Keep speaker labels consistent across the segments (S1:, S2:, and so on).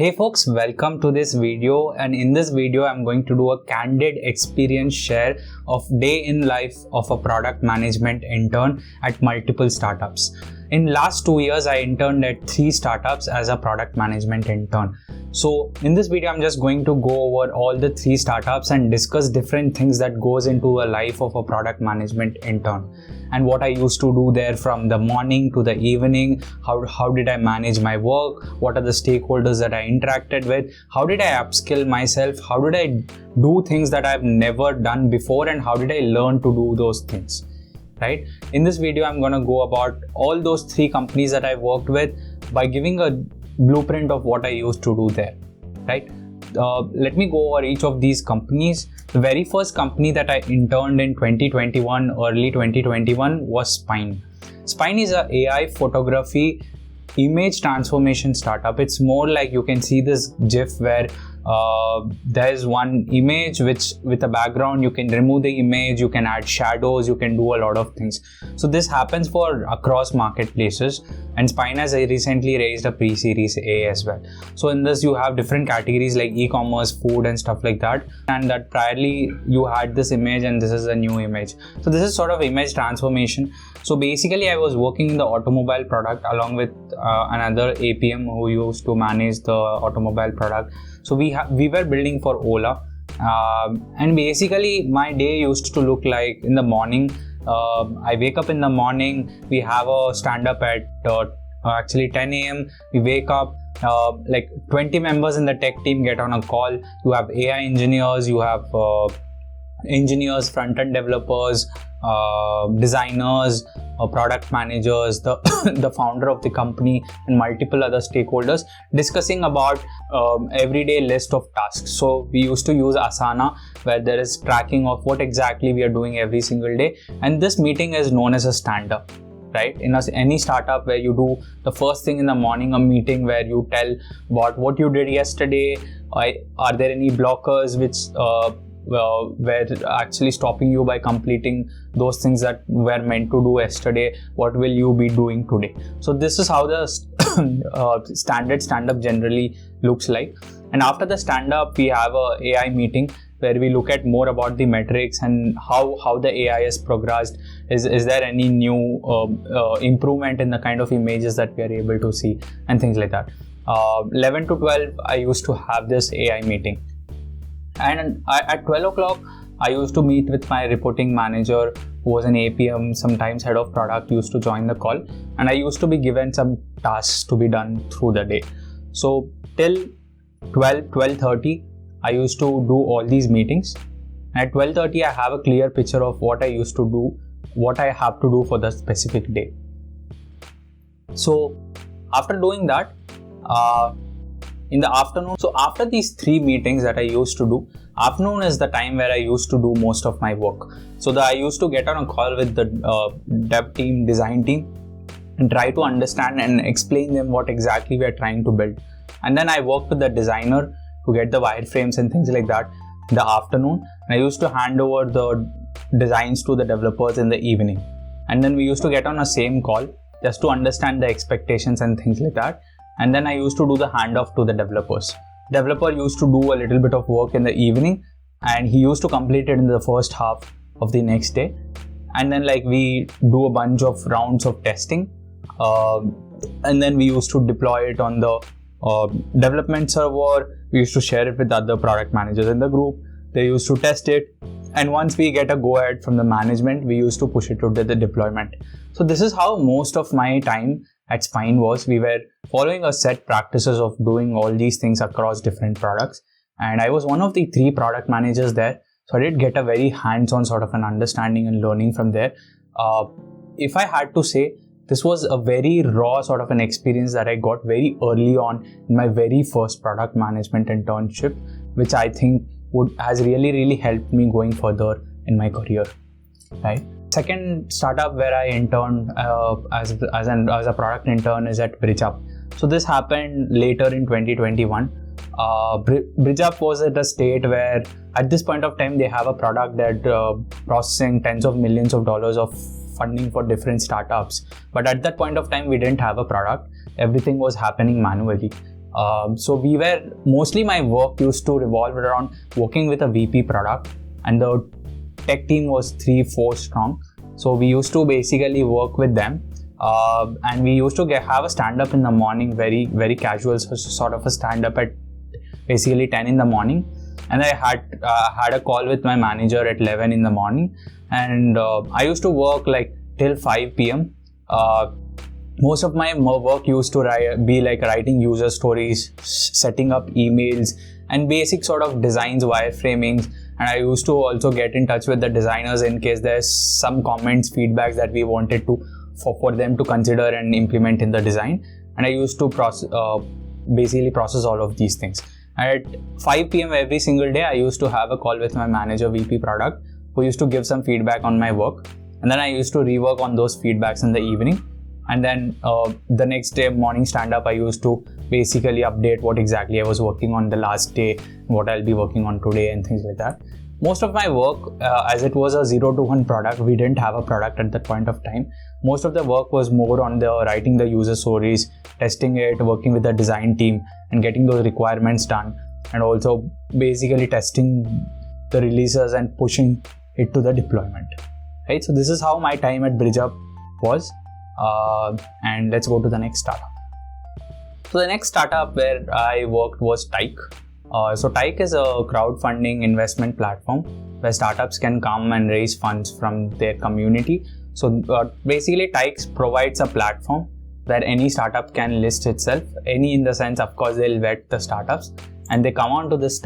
S1: Hey folks, welcome to this video, and in this video I'm going to do a candid experience share of day in life of a product management intern at multiple startups. In last 2 years I interned at 3 startups as a product management intern. So in this video I'm just going to go over all the 3 startups and discuss different things that goes into a life of a product management intern and what I used to do there from the morning to the evening. How did I manage my work? What are the stakeholders that I interacted with? How did I upskill myself? How did I do things that I've never done before, and how did I learn to do those things? Right? In this video I'm going to go about all those 3 companies that I worked with by giving a blueprint of what I used to do there. Right? Let me go over each of these companies. The very first company that I interned in 2021, early 2021 was Spine. Spine is a AI photography image transformation startup. It's more like you can see this GIF where there's one image which with a background, you can remove the image, you can add shadows, you can do a lot of things. So this happens for across marketplaces, and Spine has recently raised a pre-series A as well. So in this you have different categories like e-commerce, food and stuff like that, and that priorly you had this image and this is a new image. So this is sort of image transformation. So basically I was working in the automobile product along with another APM who used to manage the automobile product. So we were building for Ola, and basically my day used to look like in the morning. I wake up in the morning, we have a stand-up at actually 10 a.m. We wake up, like 20 members in the tech team get on a call. You have AI engineers, you have engineers, front-end developers, designers, product managers, the founder of the company, and multiple other stakeholders discussing about everyday list of tasks. So we used to use Asana, where there is tracking of what exactly we are doing every single day, and this meeting is known as a stand-up. Right? In any startup where you do the first thing in the morning, a meeting where you tell about what you did yesterday. Are there any blockers which were actually stopping you by completing those things that were meant to do yesterday? What will you be doing today? So this is how the standard stand-up generally looks like. And after the stand-up we have a AI meeting where we look at more about the metrics and how the AI has progressed. Is there any new improvement in the kind of images that we are able to see and things like that. 11 to 12 I used to have this AI meeting. And at 12 o'clock, I used to meet with my reporting manager, who was an APM, sometimes head of product, used to join the call. And I used to be given some tasks to be done through the day. So till 12:30, I used to do all these meetings. At 12:30, I have a clear picture of what I used to do, what I have to do for the specific day. So after doing that, in the afternoon, so after these 3 meetings that I used to do, afternoon is the time where I used to do most of my work. So I used to get on a call with the dev team, design team, and try to understand and explain them what exactly we are trying to build. And then I worked with the designer to get the wireframes and things like that in the afternoon. And I used to hand over the designs to the developers in the evening. And then we used to get on a same call just to understand the expectations and things like that. And then I used to do the handoff to the developers. Developer used to do a little bit of work in the evening, and he used to complete it in the first half of the next day. And then like we do a bunch of rounds of testing, and then we used to deploy it on the development server. We used to share it with other product managers in the group. They used to test it, and once we get a go ahead from the management, we used to push it to the deployment. So this is how most of my time at Spine was. We were following a set practices of doing all these things across different products, and I was one of the 3 product managers there, so I did get a very hands-on sort of an understanding and learning from there. If I had to say, this was a very raw sort of an experience that I got very early on in my very first product management internship, which I think has really helped me going further in my career. Right? Second startup where I interned as a product intern is at BridgeUp. So this happened later in 2021. BridgeUp was at a state where at this point of time they have a product that processing tens of millions of dollars of funding for different startups. But at that point of time we didn't have a product. Everything was happening manually. So we were, mostly my work used to revolve around working with a VP product, and the tech team was 3-4 strong. So we used to basically work with them, and we used to have a stand-up in the morning, very, very casual, sort of a stand-up at basically 10 in the morning. And I had a call with my manager at 11 in the morning, and I used to work like till 5 p.m. Most of my work used to be like writing user stories, setting up emails, and basic sort of designs, wireframings. And I used to also get in touch with the designers in case there's some comments, feedbacks that we wanted to for them to consider and implement in the design. And I used to basically process all of these things. At 5 p.m. every single day, I used to have a call with my manager, VP product, who used to give some feedback on my work. And then I used to rework on those feedbacks in the evening. And then the next day morning stand-up, I used to basically update what exactly I was working on the last day, what I'll be working on today, and things like that. Most of my work, as it was a 0 to 1 product, we didn't have a product at that point of time. Most of the work was more on the writing the user stories, testing it, working with the design team, and getting those requirements done, and also basically testing the releases and pushing it to the deployment. Right? So this is how my time at BridgeUp was. And let's go to the next startup. So the next startup where I worked was Tyke. So Tyke is a crowdfunding investment platform where startups can come and raise funds from their community. So basically Tyke provides a platform where any startup can list itself. Any in the sense, of course, they'll vet the startups and they come onto this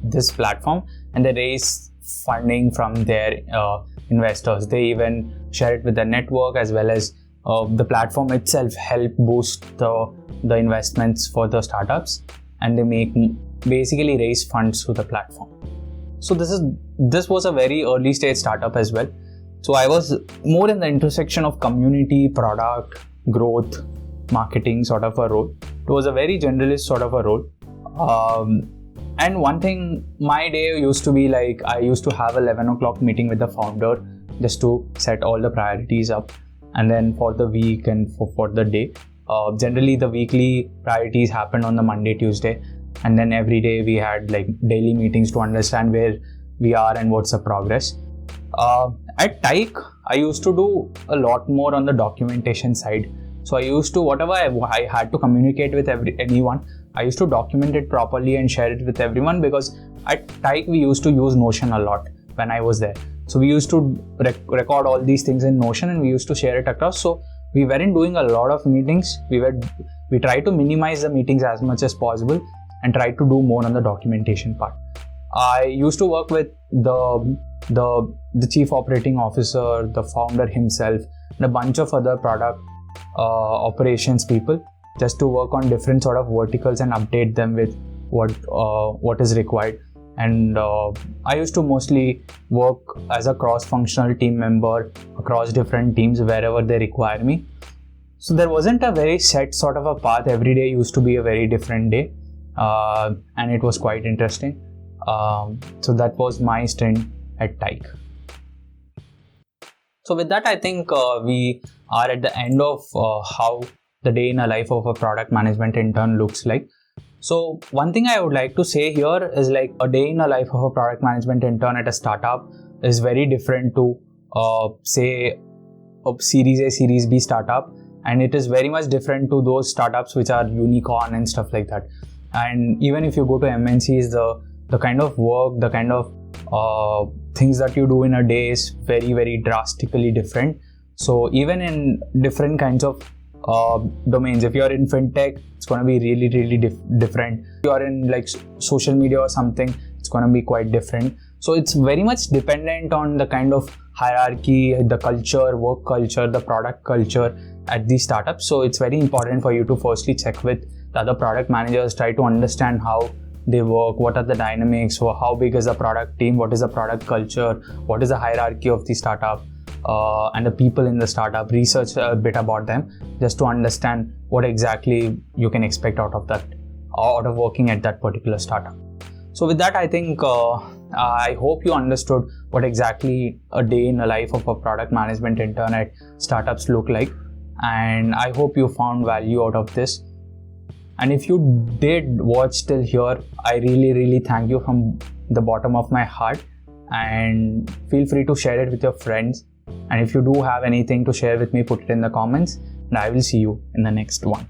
S1: this platform and they raise funding from their investors. They even share it with the network, as well as the platform itself help boost the investments for the startups, and they basically raise funds through the platform. So this was a very early stage startup as well. So I was more in the intersection of community, product, growth, marketing sort of a role. It was a very generalist sort of a role. And one thing, my day used to be like, I used to have 11 o'clock meeting with the founder just to set all the priorities up, and then for the week and for the day. Generally the weekly priorities happened on the Monday, Tuesday, and then every day we had like daily meetings to understand where we are and what's the progress. At Tyke, I used to do a lot more on the documentation side. So I used to, whatever I had to communicate with anyone, I used to document it properly and share it with everyone, because at Tyke we used to use Notion a lot when I was there. So we used to record all these things in Notion and we used to share it across. So we weren't doing a lot of meetings. We tried to minimize the meetings as much as possible and try to do more on the documentation part. I used to work with the chief operating officer, the founder himself, and a bunch of other product operations people, just to work on different sort of verticals and update them with what is required. And I used to mostly work as a cross-functional team member across different teams wherever they require me. So there wasn't a very set sort of a path. Every day used to be a very different day, and it was quite interesting. So that was my stint at Tyke. So with that, I think we are at the end of how the day in a life of a product management intern looks like. So one thing I would like to say here is, like, a day in a life of a product management intern at a startup is very different to say a Series A, Series B startup, and it is very much different to those startups which are unicorn and stuff like that. And even if you go to MNCs, the kind of work, the kind of things that you do in a day is very, very drastically different. So even in different kinds of domains, if you're in fintech, it's going to be really, really different. If you're in like social media or something, it's going to be quite different. So it's very much dependent on the kind of hierarchy, the culture, work culture, the product culture at these startups. So it's very important for you to firstly check with the other product managers, try to understand how they work, what are the dynamics, or how big is the product team, what is the product culture, what is the hierarchy of the startup, and the people in the startup. Research a bit about them just to understand what exactly you can expect out of working at that particular startup. So with that, I think I hope you understood what exactly a day in the life of a product management intern at startups look like, and I hope you found value out of this. And if you did watch till here, I really thank you from the bottom of my heart, and feel free to share it with your friends. And if you do have anything to share with me, put it in the comments, and I will see you in the next one.